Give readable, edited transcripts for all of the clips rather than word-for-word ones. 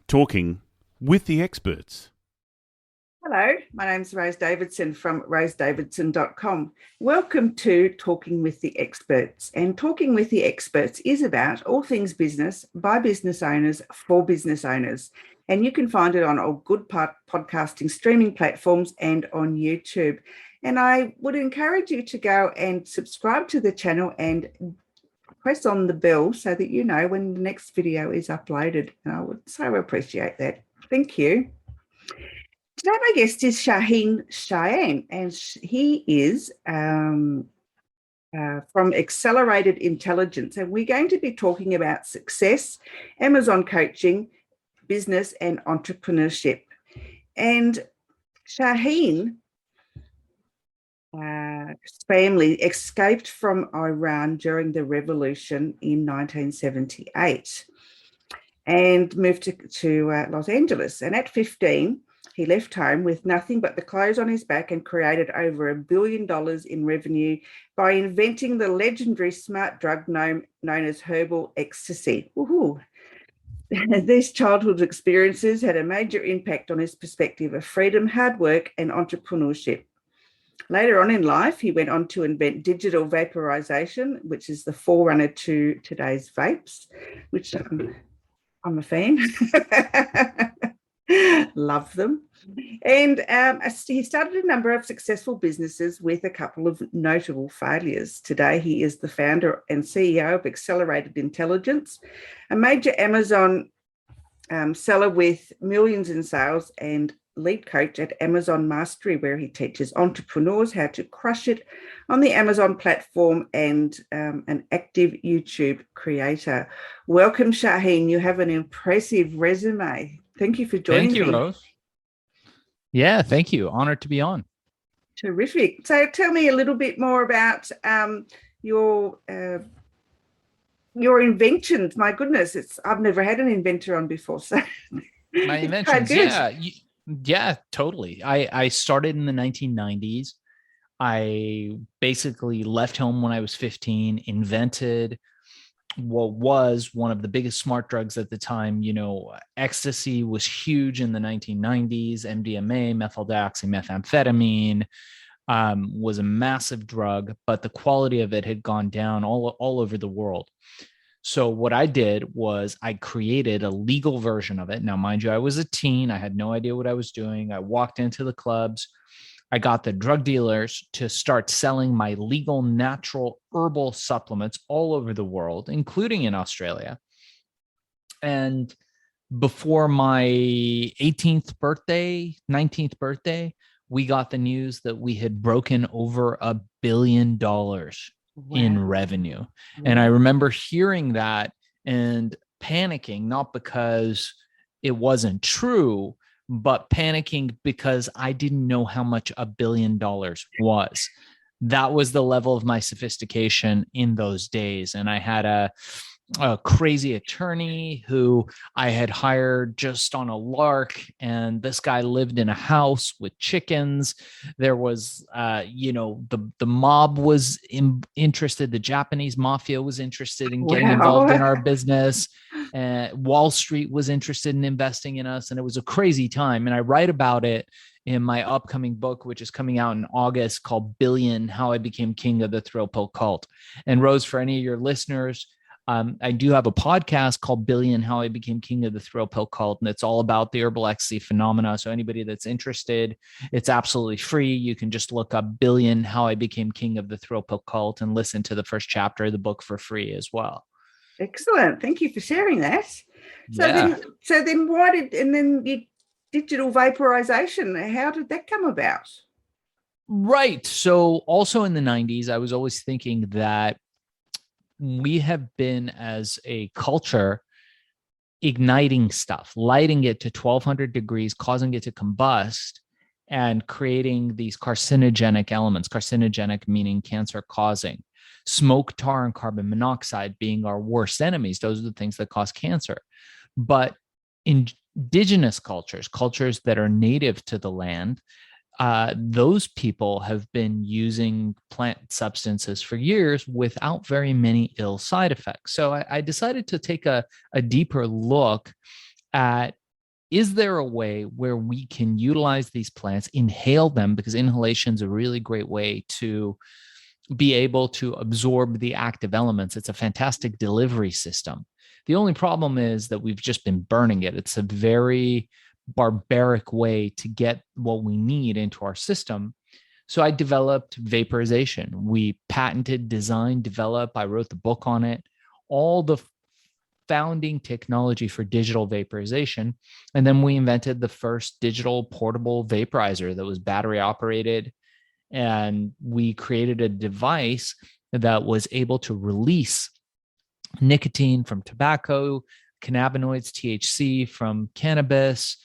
Talking with the experts. Hello, my name's Rose Davidson from rosedavidson.com. Welcome to Talking with the Experts. And Talking with the Experts is about all things business by business owners for business owners. And you can find it on all good podcasting streaming platforms and on YouTube. And I would encourage you to go and subscribe to the channel and press on the bell so that you know when the next video is uploaded. And I would so appreciate that. Thank you. Today, my guest is Cheyene, and he is from Accelerated Intelligence. And we're going to be talking about success, Amazon coaching, business, and entrepreneurship. And Shaahin's family escaped from Iran during the revolution in 1978 and moved to Los Angeles. And at 15, he left home with nothing but the clothes on his back and created over $1 billion in revenue by inventing the legendary smart drug known as herbal ecstasy. Woohoo. These childhood experiences had a major impact on his perspective of freedom, hard work, and entrepreneurship. Later on in life, he went on to invent digital vaporization, which is the forerunner to today's vapes, which I'm a fan. Love them. And he started a number of successful businesses with a couple of notable failures. Today, he is the founder and CEO of Accelerated Intelligence, a major Amazon seller with millions in sales, and lead coach at Amazon Mastery, where he teaches entrepreneurs how to crush it on the Amazon platform, and an active YouTube creator. Welcome, Shaahin. You have an impressive resume. Thank you for joining me. Thank you, Rose. Yeah, thank you. Honored to be on. Terrific. So tell me a little bit more about your inventions. My goodness, I've never had an inventor on before. So my inventions, yeah, totally. I started in the 1990s. I basically left home when I was 15, invented what was one of the biggest smart drugs at the time. Ecstasy was huge in the 1990s. MDMA, methyl-dioxymethamphetamine, was a massive drug, but the quality of it had gone down all over the world. So what I did was I created a legal version of it. Now, mind you, I was a teen. I had no idea what I was doing. I walked into the clubs. I got the drug dealers to start selling my legal natural herbal supplements all over the world, including in Australia. And before my 18th birthday, 19th birthday, we got the news that we had broken over $1 billion in revenue. Wow. And I remember hearing that and panicking, not because it wasn't true, but panicking because I didn't know how much $1 billion was. That was the level of my sophistication in those days. And I had a crazy attorney who I had hired just on a lark. And this guy lived in a house with chickens. There was, the mob was interested. The Japanese mafia was interested in getting involved in our business. Wall Street was interested in investing in us. And it was a crazy time. And I write about it in my upcoming book, which is coming out in August, called Billion: How I Became King of the Thrill Pill Cult. And Rose, for any of your listeners, I do have a podcast called Billion: How I Became King of the Thrill Pill Cult, and it's all about the herbal ecstasy phenomena. So anybody that's interested, it's absolutely free. You can just look up Billion: How I Became King of the Thrill Pill Cult and listen to the first chapter of the book for free as well. Excellent. Thank you for sharing that. So then why did digital vaporization, how did that come about? Right. So also in the 90s, I was always thinking that we have been, as a culture, igniting stuff, lighting it to 1200 degrees, causing it to combust, and creating these carcinogenic elements, carcinogenic meaning cancer causing. Smoke, tar, and carbon monoxide being our worst enemies. Those are the things that cause cancer. But indigenous cultures that are native to the land, those people have been using plant substances for years without very many ill side effects. So I decided to take a deeper look at is there a way where we can utilize these plants, inhale them, because inhalation is a really great way to be able to absorb the active elements. It's a fantastic delivery system. The only problem is that we've just been burning it. It's a very barbaric way to get what we need into our system. So I developed vaporization. We patented, designed, developed. I wrote the book on it, all the founding technology for digital vaporization. And then we invented the first digital portable vaporizer that was battery operated. And we created a device that was able to release nicotine from tobacco, cannabinoids, THC from cannabis,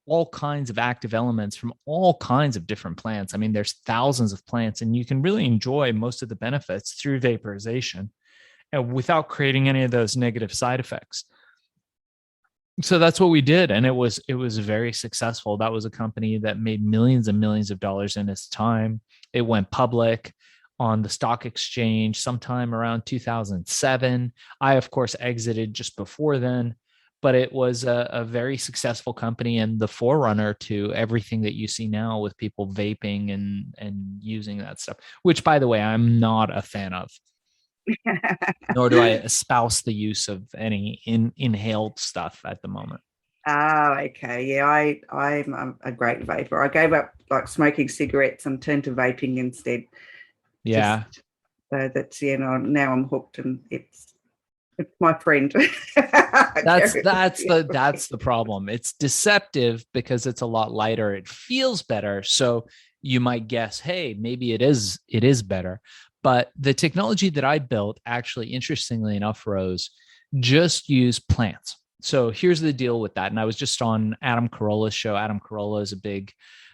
all kinds of active elements from all kinds of different plants. I mean, there's thousands of plants, and you can really enjoy most of the benefits through vaporization and without creating any of those negative side effects. So that's what we did, and it was very successful. That was a company that made millions and millions of dollars in its time. It went public on the stock exchange sometime around 2007. I, of course, exited just before then, but it was a very successful company and the forerunner to everything that you see now with people vaping and using that stuff, which, by the way, I'm not a fan of. Nor do I espouse the use of any inhaled stuff at the moment. Oh, okay. Yeah, I'm a great vapor. I gave up like smoking cigarettes and turned to vaping instead. Yeah. So that's, now I'm hooked, and it's my friend. That's the problem. It's deceptive because it's a lot lighter. It feels better. So you might guess, hey, maybe it is better. But the technology that I built, actually, interestingly enough, Rose, just use plants. So here's the deal with that. And I was just on Adam Carolla's show. Adam Carolla is a big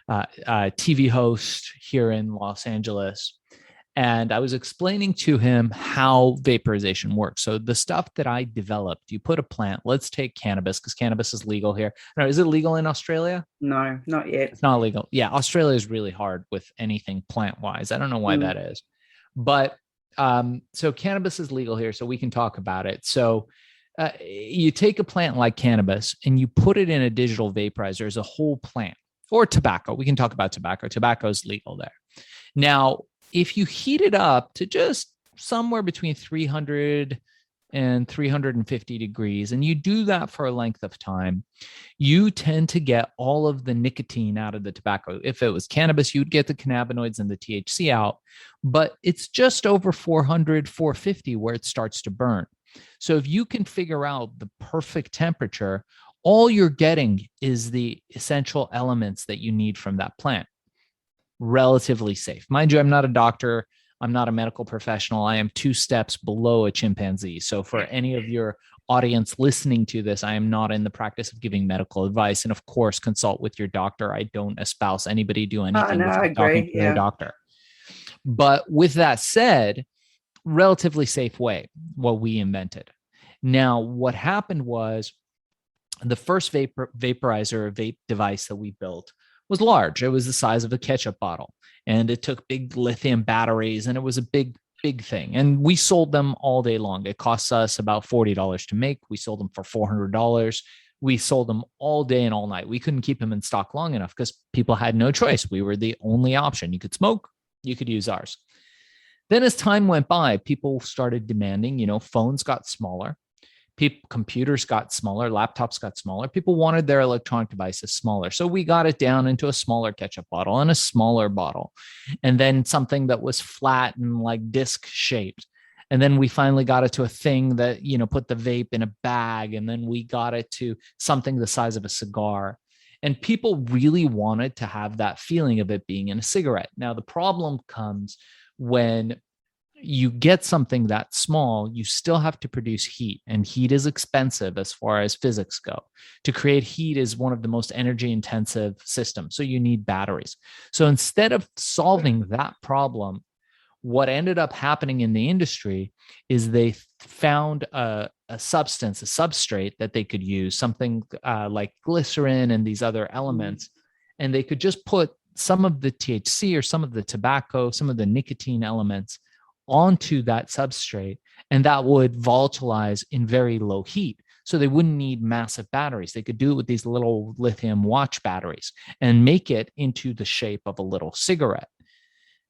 TV host here in Los Angeles. And I was explaining to him how vaporization works. So the stuff that I developed, you put a plant, let's take cannabis, because cannabis is legal here. No, is it legal in Australia? No, not yet. It's not legal. Yeah, Australia is really hard with anything plant-wise. I don't know why that is. But so cannabis is legal here, so we can talk about it. So you take a plant like cannabis and you put it in a digital vaporizer as a whole plant, or tobacco. We can talk about tobacco. Tobacco is legal there. Now, if you heat it up to just somewhere between 300 and 350 degrees, and you do that for a length of time, you tend to get all of the nicotine out of the tobacco. If it was cannabis, you'd get the cannabinoids and the THC out, but it's just over 400, 450 where it starts to burn. So if you can figure out the perfect temperature, all you're getting is the essential elements that you need from that plant. Relatively safe. Mind you, I'm not a doctor. I'm not a medical professional. I am 2 steps below a chimpanzee. So for any of your audience listening to this, I am not in the practice of giving medical advice. And of course, consult with your doctor. I don't espouse anybody do anything without talking to their doctor. But with that said, relatively safe way, what we invented. Now, what happened was the first vaporizer, vape device that we built was large. It was the size of a ketchup bottle, and it took big lithium batteries, and it was a big thing. And we sold them all day long. It costs us about $40 to make. We sold them for $400. We sold them all day and all night. We couldn't keep them in stock long enough because people had no choice. We were the only option. You could smoke, you could use ours. Then as time went by, people started demanding, phones got smaller. Computers got smaller, laptops got smaller. People wanted their electronic devices smaller. So we got it down into a smaller ketchup bottle and a smaller bottle, and then something that was flat and like disc shaped. And then we finally got it to a thing that, put the vape in a bag. And then we got it to something the size of a cigar. And people really wanted to have that feeling of it being in a cigarette. Now, the problem comes when you get something that small, you still have to produce heat, and heat is expensive as far as physics go. To create heat is one of the most energy intensive systems. So you need batteries. So instead of solving that problem, what ended up happening in the industry is they found a substance, a substrate that they could use, something like glycerin and these other elements, and they could just put some of the THC or some of the tobacco, some of the nicotine elements onto that substrate, and that would volatilize in very low heat. So they wouldn't need massive batteries. They could do it with these little lithium watch batteries and make it into the shape of a little cigarette.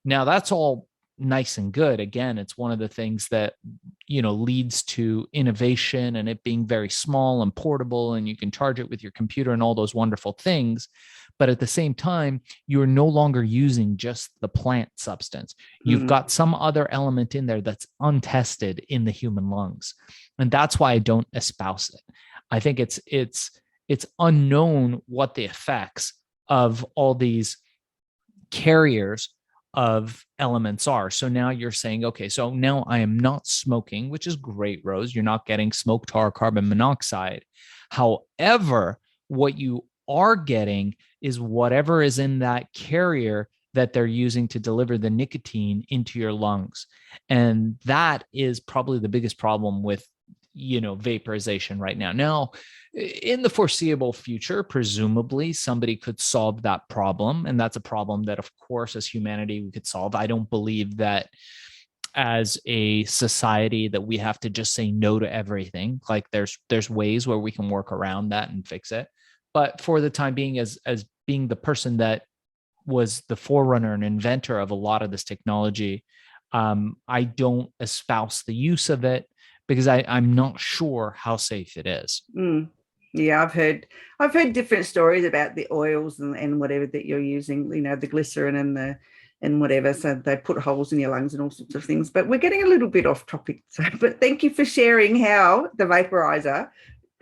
Now, that's all nice and good. Again, it's one of the things that, leads to innovation and it being very small and portable, and you can charge it with your computer and all those wonderful things. But at the same time, you're no longer using just the plant substance. You've got some other element in there that's untested in the human lungs. And that's why I don't espouse it. I think it's unknown what the effects of all these carriers of elements are. So now you're saying, okay, so now I am not smoking, which is great, Rose. You're not getting smoke, tar, carbon monoxide. However, what you are getting is whatever is in that carrier that they're using to deliver the nicotine into your lungs. And that is probably the biggest problem with vaporization right now. Now, in the foreseeable future, presumably somebody could solve that problem. And that's a problem that, of course, as humanity, we could solve. I don't believe that as a society that we have to just say no to everything. Like there's ways where we can work around that and fix it. But for the time being, as being the person that was the forerunner and inventor of a lot of this technology, I don't espouse the use of it, because I'm not sure how safe it is. Yeah, I've heard different stories about the oils and whatever that you're using, the glycerin and whatever. So they put holes in your lungs and all sorts of things. But we're getting a little bit off topic. But thank you for sharing how the vaporizer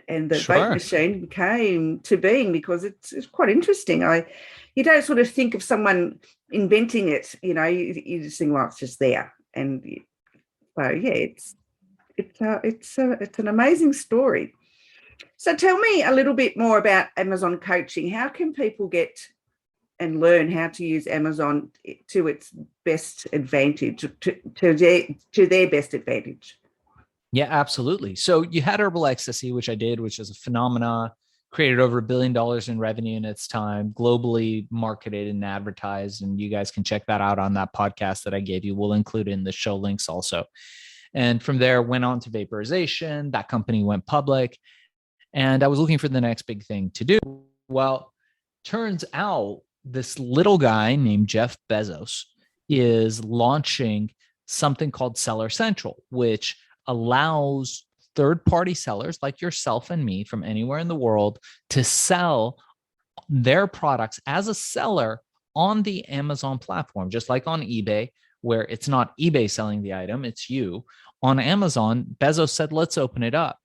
and the vape machine came to being, because it's quite interesting. You don't sort of think of someone inventing it, you just think, well, it's just there. And so yeah, it's an amazing story. So tell me a little bit more about Amazon coaching. How can people get and learn how to use Amazon to its best advantage, to their best advantage? Yeah, absolutely. So you had Herbal Ecstasy, which I did, which is a phenomena, created over $1 billion in revenue in its time, globally marketed and advertised. And you guys can check that out on that podcast that I gave you. We'll include it in the show links also. And from there, went on to vaporization. That company went public. And I was looking for the next big thing to do. Well, turns out this little guy named Jeff Bezos is launching something called Seller Central, which allows third-party sellers like yourself and me from anywhere in the world to sell their products as a seller on the Amazon platform, just like on eBay, where it's not eBay selling the item, it's you. On Amazon, Bezos said, let's open it up.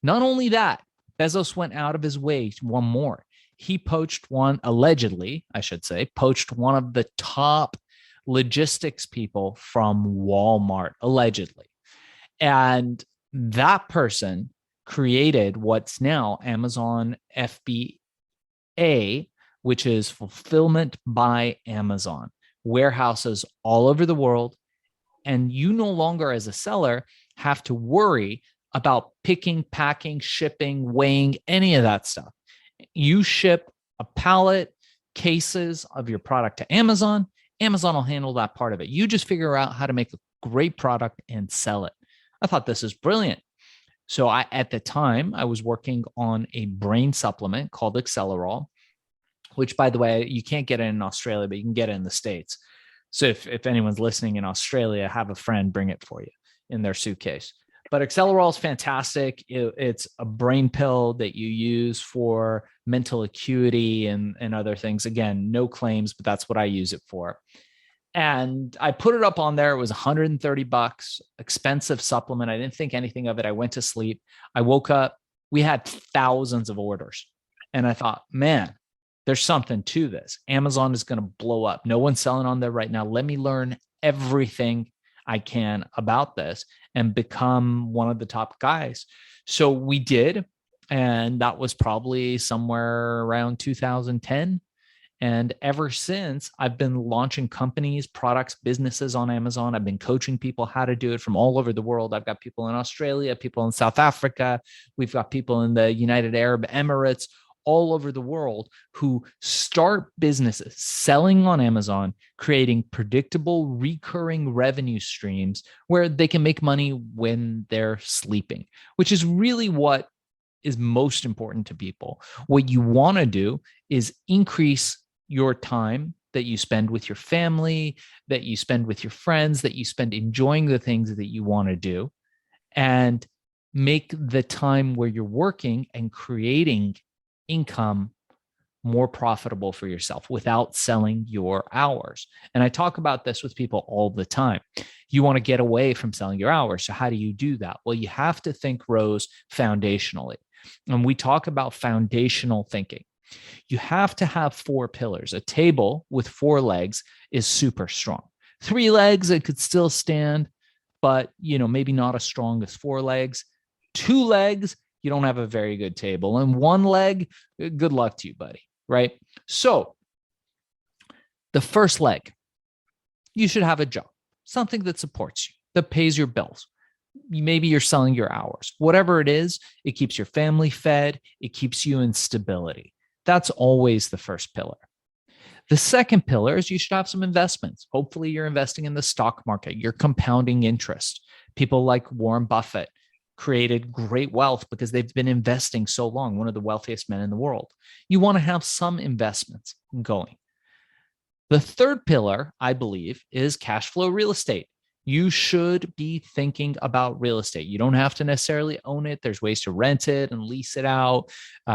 Not only that, Bezos went out of his way, one more. He poached allegedly, poached one of the top logistics people from Walmart, allegedly. And that person created what's now Amazon FBA, which is Fulfillment by Amazon, warehouses all over the world. And you no longer, as a seller, have to worry about picking, packing, shipping, weighing, any of that stuff. You ship a pallet, cases of your product to Amazon. Amazon will handle that part of it. You just figure out how to make a great product and sell it. I thought this is brilliant. So at the time, I was working on a brain supplement called Accelerol, which, by the way, you can't get it in Australia, but you can get it in the States. So if anyone's listening in Australia, have a friend bring it for you in their suitcase. But Accelerol is fantastic. It's a brain pill that you use for mental acuity and other things. Again, no claims, but that's what I use it for. And I put it up on there. It was $130, expensive supplement. I didn't think anything of it. I went to sleep. I woke up. We had thousands of orders. And I thought, man, there's something to this. Amazon is going to blow up. No one's selling on there right now. Let me learn everything I can about this and become one of the top guys. So we did. And that was probably somewhere around 2010. And ever since, I've been launching companies, products, businesses on Amazon. I've been coaching people how to do it from all over the world. I've got people in Australia, people in South Africa. We've got people in the United Arab Emirates, all over the world, who start businesses selling on Amazon, creating predictable, recurring revenue streams where they can make money when they're sleeping, which is really what is most important to people. What you want to do is increase your time that you spend with your family, that you spend with your friends, that you spend enjoying the things that you want to do, and make the time where you're working and creating income more profitable for yourself without selling your hours. And I talk about this with people all the time. You want to get away from selling your hours. So how do you do that? Well, you have to think, Rose, foundationally. And we talk about foundational thinking. You have to have 4 pillars. A table with 4 legs is super strong. 3 legs, it could still stand, but maybe not as strong as 4 legs. 2 legs, you don't have a very good table. And 1 leg, good luck to you, buddy. Right? So the first leg, you should have a job, something that supports you, that pays your bills. Maybe you're selling your hours. Whatever it is, it keeps your family fed. It keeps you in stability. That's always the first pillar. The second pillar is you should have some investments. Hopefully you're investing in the stock market. You're compounding interest. People like Warren Buffett created great wealth because they've been investing so long, one of the wealthiest men in the world. You want to have some investments going. The third pillar, I believe, is cash flow real estate. You should be thinking about real estate. You don't have to necessarily own it. There's ways to rent it and lease it out,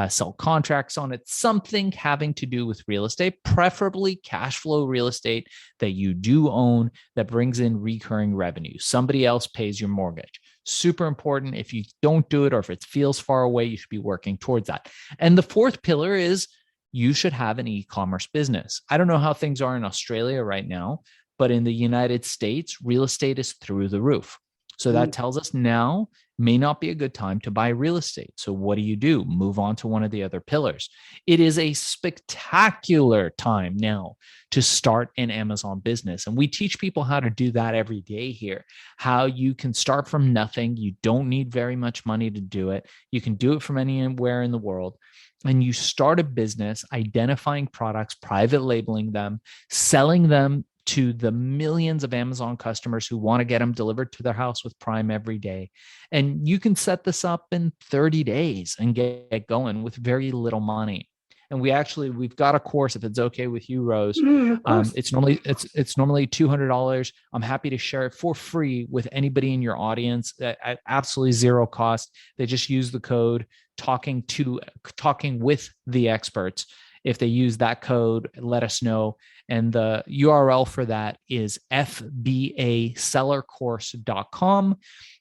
sell contracts on it, something having to do with real estate, preferably cash flow real estate that you do own that brings in recurring revenue. Somebody else pays your mortgage. Super important. If you don't do it or if it feels far away, you should be working towards that. And the fourth pillar is you should have an e-commerce business. I don't know how things are in Australia right now, but in the United States, real estate is through the roof. So that tells us now may not be a good time to buy real estate. So what do? Move on to one of the other pillars. It is a spectacular time now to start an Amazon business. And we teach people how to do that every day here, how you can start from nothing. You don't need very much money to do it. You can do it from anywhere in the world. And you start a business, identifying products, private labeling them, selling them to the millions of Amazon customers who want to get them delivered to their house with Prime every day. And you can set this up in 30 days and get going with very little money. And we've got a course, if it's okay with you, Rose. It's normally $200. I'm happy to share it for free with anybody in your audience at absolutely zero cost. They just use the code talking with the experts. If they use that code, let us know. And the URL for that is fbasellercourse.com,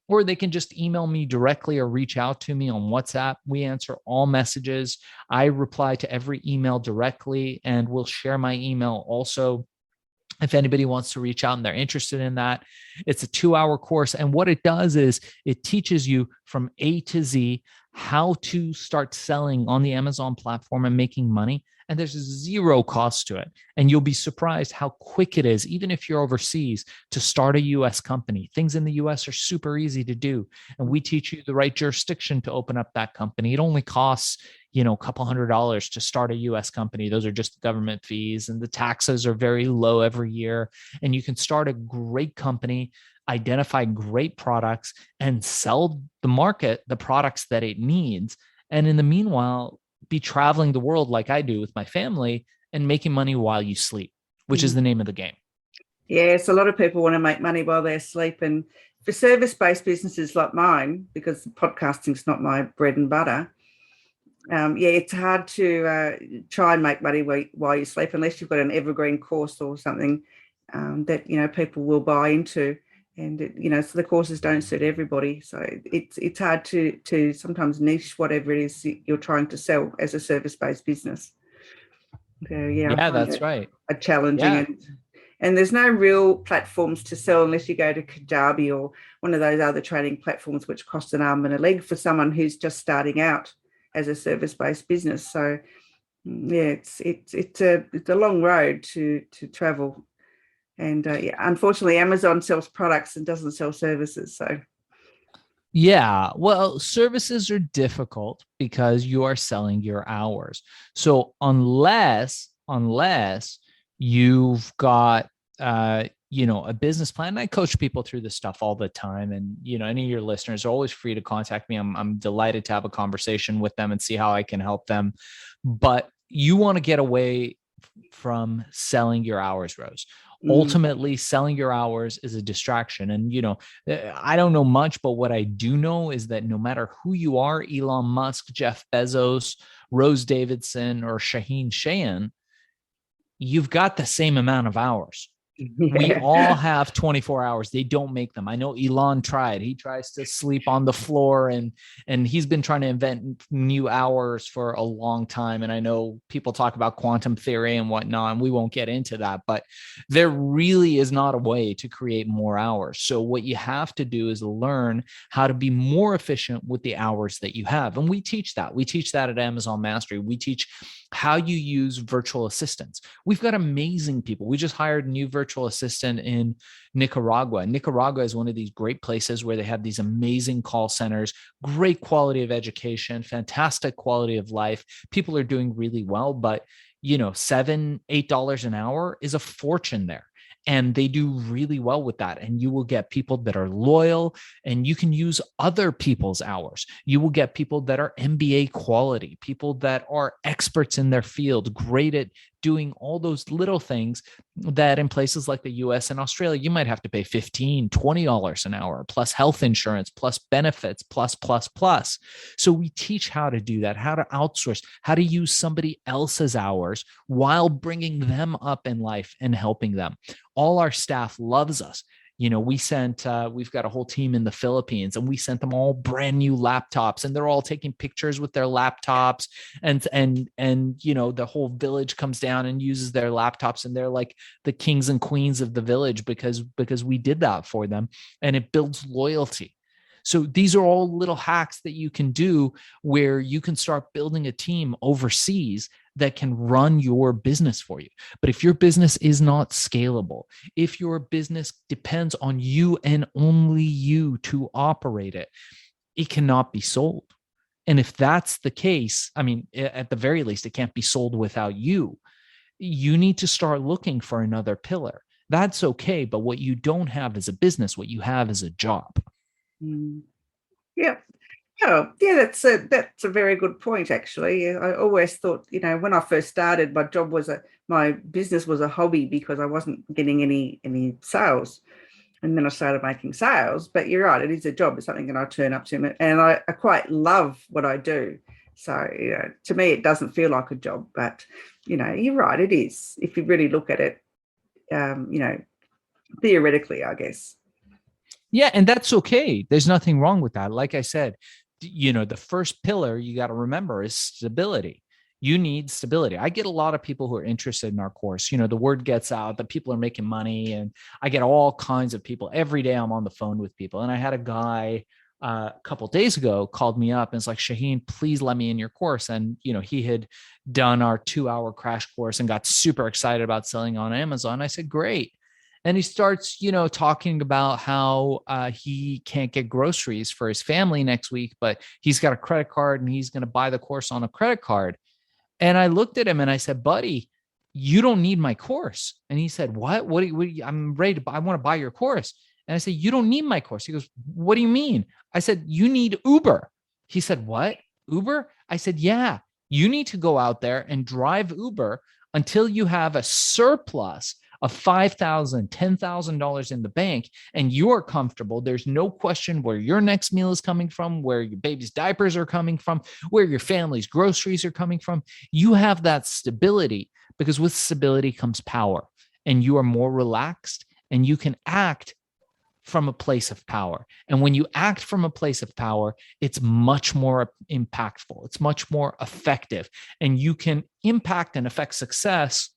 or they can just email me directly or reach out to me on WhatsApp. We answer all messages. I reply to every email directly, and we'll share my email also if anybody wants to reach out and they're interested in that. It's a 2-hour course. And what it does is it teaches you from A to Z how to start selling on the Amazon platform and making money. And there's zero cost to it. And you'll be surprised how quick it is, even if you're overseas, to start a US company. Things in the US are super easy to do. And we teach you the right jurisdiction to open up that company. It only costs, a couple $100s to start a US company. Those are just government fees, and the taxes are very low every year. And you can start a great company, identify great products, and sell the market the products that it needs. And in the meanwhile, be traveling the world like I do with my family and making money while you sleep, which is the name of the game. Yes, a lot of people want to make money while they're asleep. And for service-based businesses like mine, because podcasting is not my bread and butter, it's hard to try and make money while you sleep unless you've got an evergreen course or something that people will buy into. And so the courses don't suit everybody. So it's hard to sometimes niche whatever it is you're trying to sell as a service-based business. So that's right. A challenging and there's no real platforms to sell unless you go to Kajabi or one of those other training platforms which cost an arm and a leg for someone who's just starting out as a service-based business. So it's a long road to travel. And unfortunately, Amazon sells products and doesn't sell services. So, well, services are difficult because you are selling your hours. So unless you've got a business plan. And I coach people through this stuff all the time. And, any of your listeners are always free to contact me. I'm delighted to have a conversation with them and see how I can help them. But you want to get away from selling your hours, Rose. Ultimately, selling your hours is a distraction. And, I don't know much, but what I do know is that no matter who you are, Elon Musk, Jeff Bezos, Rose Davidson, or Cheyene, you've got the same amount of hours. Yeah. We all have 24 hours. They don't make them. I know Elon tried. He tries to sleep on the floor and he's been trying to invent new hours for a long time. And I know people talk about quantum theory and whatnot, and we won't get into that, but there really is not a way to create more hours. So what you have to do is learn how to be more efficient with the hours that you have. And we teach that. We teach that at Amazon Mastery. We teach how you use virtual assistants. We've got amazing people. We just hired a new virtual assistant in Nicaragua. Nicaragua is one of these great places where they have these amazing call centers, great quality of education, fantastic quality of life. People are doing really well, but $7, $8 an hour is a fortune there. And they do really well with that. And you will get people that are loyal, and you can use other people's hours. You will get people that are MBA quality, people that are experts in their field, great at doing all those little things that in places like the US and Australia, you might have to pay $15, $20 an hour, plus health insurance, plus benefits, plus. So we teach how to do that, how to outsource, how to use somebody else's hours while bringing them up in life and helping them. All our staff loves us. We've got a whole team in the Philippines, and we sent them all brand new laptops, and they're all taking pictures with their laptops, and the whole village comes down and uses their laptops, and they're like the kings and queens of the village because we did that for them, and it builds loyalty. So these are all little hacks that you can do where you can start building a team overseas that can run your business for you. But if your business is not scalable, if your business depends on you and only you to operate it, it cannot be sold. And if that's the case, at the very least, it can't be sold without you. You need to start looking for another pillar. That's okay. But what you don't have is a business. What you have is a job. Yeah. Oh, yeah, that's a very good point, actually. I always thought, when I first started, my business was a hobby because I wasn't getting any sales. And then I started making sales. But you're right, it is a job. It's something that I turn up to. And I quite love what I do. So, to me, it doesn't feel like a job. But, you're right, it is. If you really look at it, theoretically, I guess. Yeah, and that's okay. There's nothing wrong with that. Like I said, the first pillar you got to remember is stability. You need stability. I get a lot of people who are interested in our course. The word gets out that people are making money, and I get all kinds of people. Every day I'm on the phone with people. And I had a guy a couple of days ago called me up and it's like, Shaahin, please let me in your course. And, he had done our 2-hour crash course and got super excited about selling on Amazon. I said, great. And he starts, talking about how he can't get groceries for his family next week, but he's got a credit card and he's going to buy the course on a credit card. And I looked at him and I said, buddy, you don't need my course. And he said, what? I'm ready to buy. I want to buy your course. And I said, you don't need my course. He goes, what do you mean? I said, you need Uber. He said, what? Uber? I said, yeah, you need to go out there and drive Uber until you have a surplus of $5,000, $10,000 in the bank, and you're comfortable. There's no question where your next meal is coming from, where your baby's diapers are coming from, where your family's groceries are coming from. You have that stability, because with stability comes power, and you are more relaxed, and you can act from a place of power. And when you act from a place of power, it's much more impactful. It's much more effective, and you can impact and affect success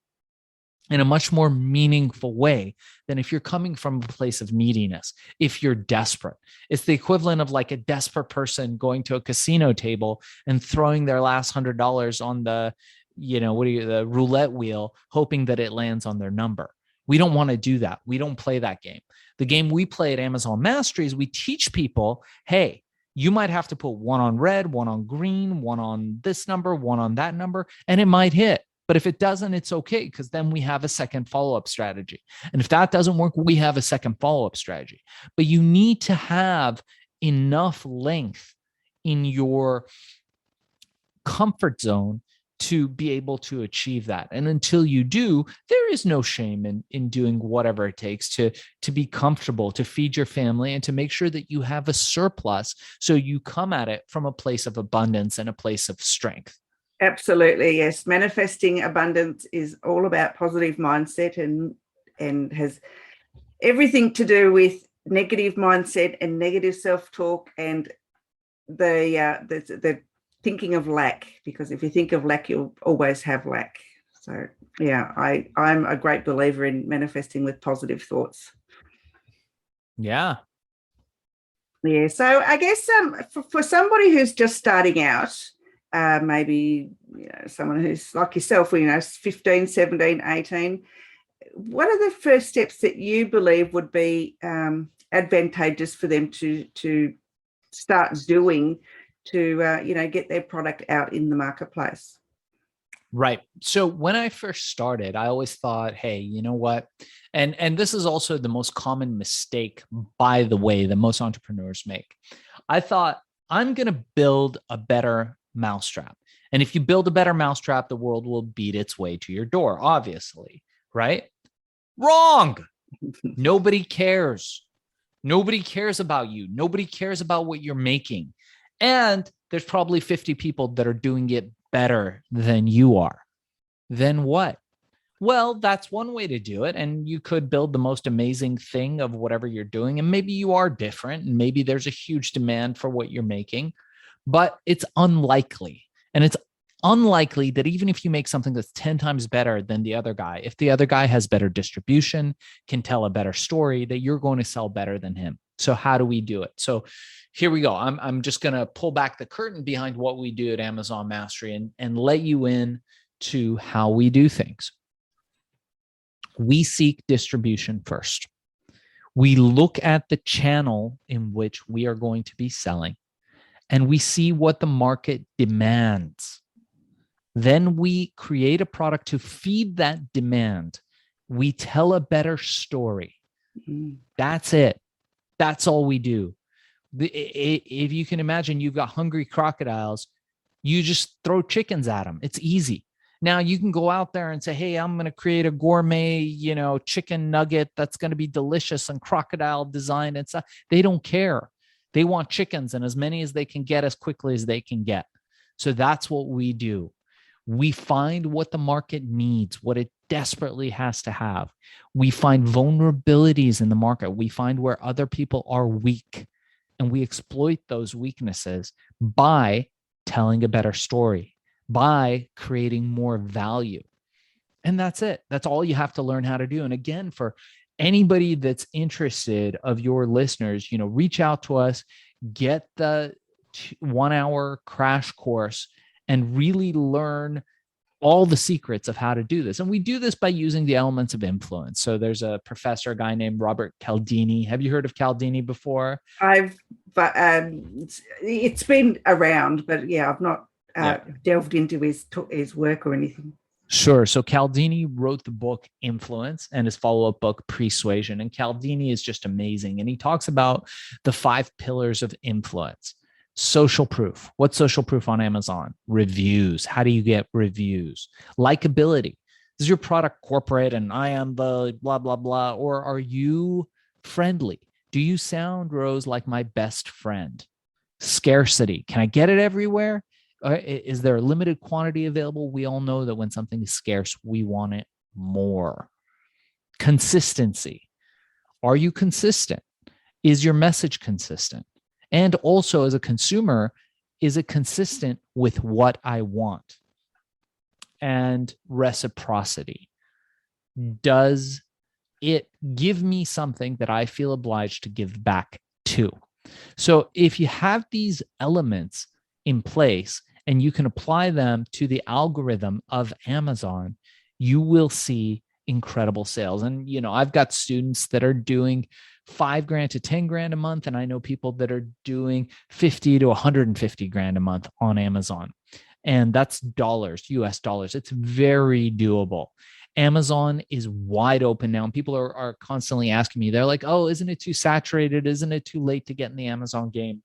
in a much more meaningful way than if you're coming from a place of neediness. If you're desperate, it's the equivalent of like a desperate person going to a casino table and throwing their last $100 on the, the roulette wheel, hoping that it lands on their number. We don't want to do that. We don't play that game. The game we play at Amazon Mastery is we teach people, hey, you might have to put one on red, one on green, one on this number, one on that number, and it might hit. But if it doesn't, it's okay, because then we have a second follow-up strategy. And if that doesn't work, we have a second follow-up strategy. But you need to have enough length in your comfort zone to be able to achieve that. And until you do, there is no shame in doing whatever it takes to be comfortable, to feed your family, and to make sure that you have a surplus, so you come at it from a place of abundance and a place of strength. Absolutely, yes. Manifesting abundance is all about positive mindset, and has everything to do with negative mindset and negative self-talk and the thinking of lack, because if you think of lack, you'll always have lack. So yeah, I'm a great believer in manifesting with positive thoughts. Yeah. So I guess for somebody who's just starting out, maybe someone who's like yourself, 15, 17, 18, what are the first steps that you believe would be advantageous for them to start doing to get their product out in the marketplace? Right. So when I first started, I always thought, hey, you know what? And this is also the most common mistake, by the way, that most entrepreneurs make. I thought, I'm going to build a better mousetrap. And if you build a better mousetrap, the world will beat its way to your door, obviously. Right? Wrong. Nobody cares. Nobody cares about you. Nobody cares about what you're making. And there's probably 50 people that are doing it better than you are. Then what? Well, that's one way to do it. And you could build the most amazing thing of whatever you're doing. And maybe you are different. And maybe there's a huge demand for what you're making. But it's unlikely. And it's unlikely that even if you make something that's 10 times better than the other guy, if the other guy has better distribution, can tell a better story, that you're going to sell better than him. So how do we do it? So here we go. I'm just going to pull back the curtain behind what we do at Amazon Mastery and let you in to how we do things. We seek distribution first. We look at the channel in which we are going to be selling, and we see what the market demands. Then we create a product to feed that demand. We tell a better story. That's it. That's all we do. If you can imagine, you've got hungry crocodiles, you just throw chickens at them. It's easy. Now you can go out there and say, hey, I'm going to create a gourmet, chicken nugget that's going to be delicious and crocodile design and stuff. They don't care. They want chickens, and as many as they can get as quickly as they can get. So that's what we do. We find what the market needs, what it desperately has to have. We find vulnerabilities in the market. We find where other people are weak, and we exploit those weaknesses by telling a better story, by creating more value. And that's it. That's all you have to learn how to do. And again, for anybody that's interested of your listeners, reach out to us, get the 1-hour crash course, and really learn all the secrets of how to do this. And we do this by using the elements of influence. So there's a professor, a guy named Robert Cialdini. Have you heard of Cialdini before? It's been around, but I've not delved into his work or anything. Sure. So Cialdini wrote the book Influence and his follow-up book Persuasion. And Cialdini is just amazing. And he talks about the 5 pillars of influence. Social proof. What's social proof on Amazon? Reviews. How do you get reviews? Likability. Is your product corporate and I am the blah, blah, blah? Or are you friendly? Do you sound, Rose, like my best friend? Scarcity. Can I get it everywhere? Is there a limited quantity available? We all know that when something is scarce, we want it more. Consistency. Are you consistent? Is your message consistent? And also, as a consumer, is it consistent with what I want? And reciprocity. Does it give me something that I feel obliged to give back to? So if you have these elements in place and you can apply them to the algorithm of Amazon, you will see incredible sales. And, I've got students that are doing $5,000 to $10,000 a month. And I know people that are doing 50 to 150 grand a month on Amazon. And that's dollars, US dollars. It's very doable. Amazon is wide open now. And people are constantly asking me, they're like, oh, isn't it too saturated? Isn't it too late to get in the Amazon game?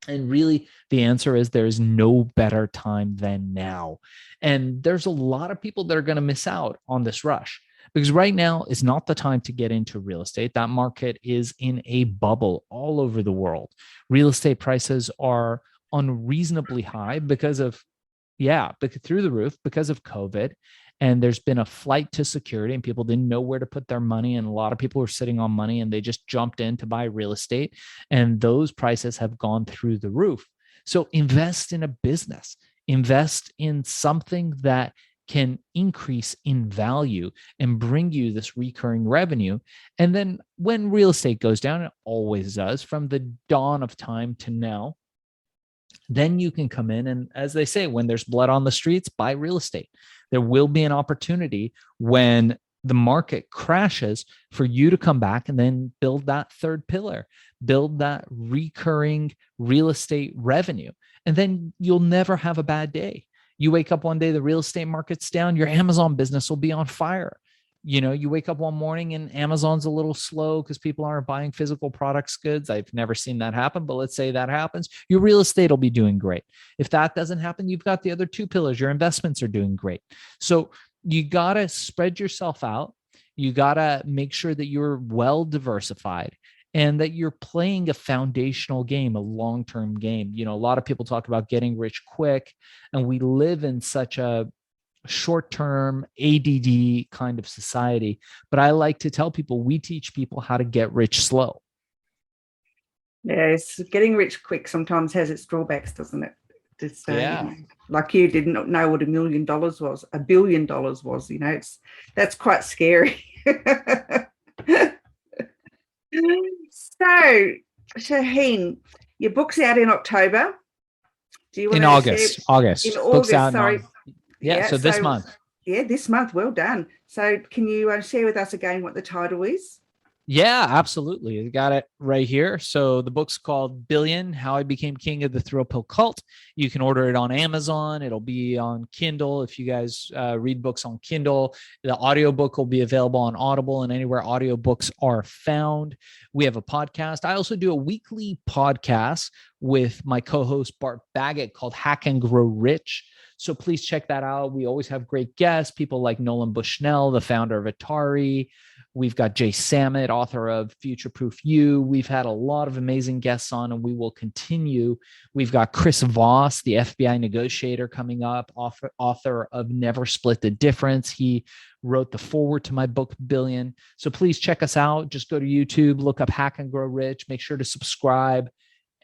And really, the answer is there is no better time than now. And there's a lot of people that are going to miss out on this rush because right now is not the time to get into real estate. That market is in a bubble all over the world. Real estate prices are unreasonably high because through the roof because of COVID. And there's been a flight to security and people didn't know where to put their money. And a lot of people were sitting on money and they just jumped in to buy real estate. And those prices have gone through the roof. So invest in a business, invest in something that can increase in value and bring you this recurring revenue. And then when real estate goes down, it always does from the dawn of time to now, then you can come in and, as they say, when there's blood on the streets, buy real estate. There will be an opportunity when the market crashes for you to come back and then build that third pillar, build that recurring real estate revenue. And then you'll never have a bad day. You wake up one day, the real estate market's down, your Amazon business will be on fire. You know, you wake up one morning and Amazon's a little slow because people aren't buying physical products, goods. I've never seen that happen, but let's say that happens. Your real estate will be doing great. If that doesn't happen, you've got the other two pillars. Your investments are doing great. So you got to spread yourself out. You got to make sure that you're well diversified and that you're playing a foundational game, a long-term game. You know, a lot of people talk about getting rich quick, and we live in such a short-term ADD kind of society. But I like to tell people, we teach people how to get rich slow. Yes, getting rich quick sometimes has its drawbacks, doesn't it? Just, like you didn't know what $1 million was, $1 billion was, you know, that's quite scary. So, Shaahin, your book's out in October. Do you want in August? August. In August, sorry. So this month. Yeah, this month. Well done. So can you share with us again what the title is? Yeah, absolutely. I got it right here. So the book's called Billion, How I Became King of the Thrill Pill Cult. You can order it on Amazon. It'll be on Kindle. If you guys read books on Kindle, the audiobook will be available on Audible and anywhere audiobooks are found. We have a podcast. I also do a weekly podcast with my co-host Bart Baggett called Hack and Grow Rich. So please check that out. We always have great guests, people like Nolan Bushnell, the founder of Atari. We've got Jay Sammet, author of Future Proof You. We've had a lot of amazing guests on, and we will continue. We've got Chris Voss, the FBI negotiator, coming up, author of Never Split the Difference. He wrote the foreword to my book, Billion. So please check us out. Just go to YouTube, look up Hack and Grow Rich. Make sure to subscribe.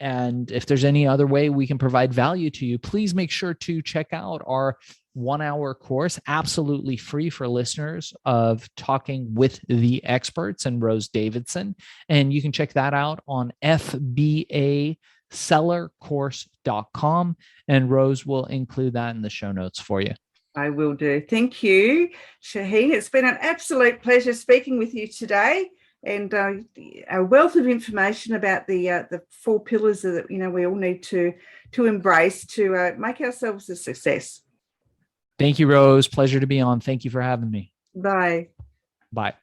And if there's any other way we can provide value to you, please make sure to check out our 1-hour course, absolutely free for listeners, of Talking with the Experts and Rose Davidson. And you can check that out on FBAsellercourse.com. And Rose will include that in the show notes for you. I will do. Thank you, Shaahin. It's been an absolute pleasure speaking with you today. And a wealth of information about the 4 pillars that we all need to embrace to make ourselves a success. Thank you, Rose. Pleasure to be on. Thank you for having me. Bye. Bye.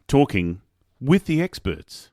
Talking with the Experts.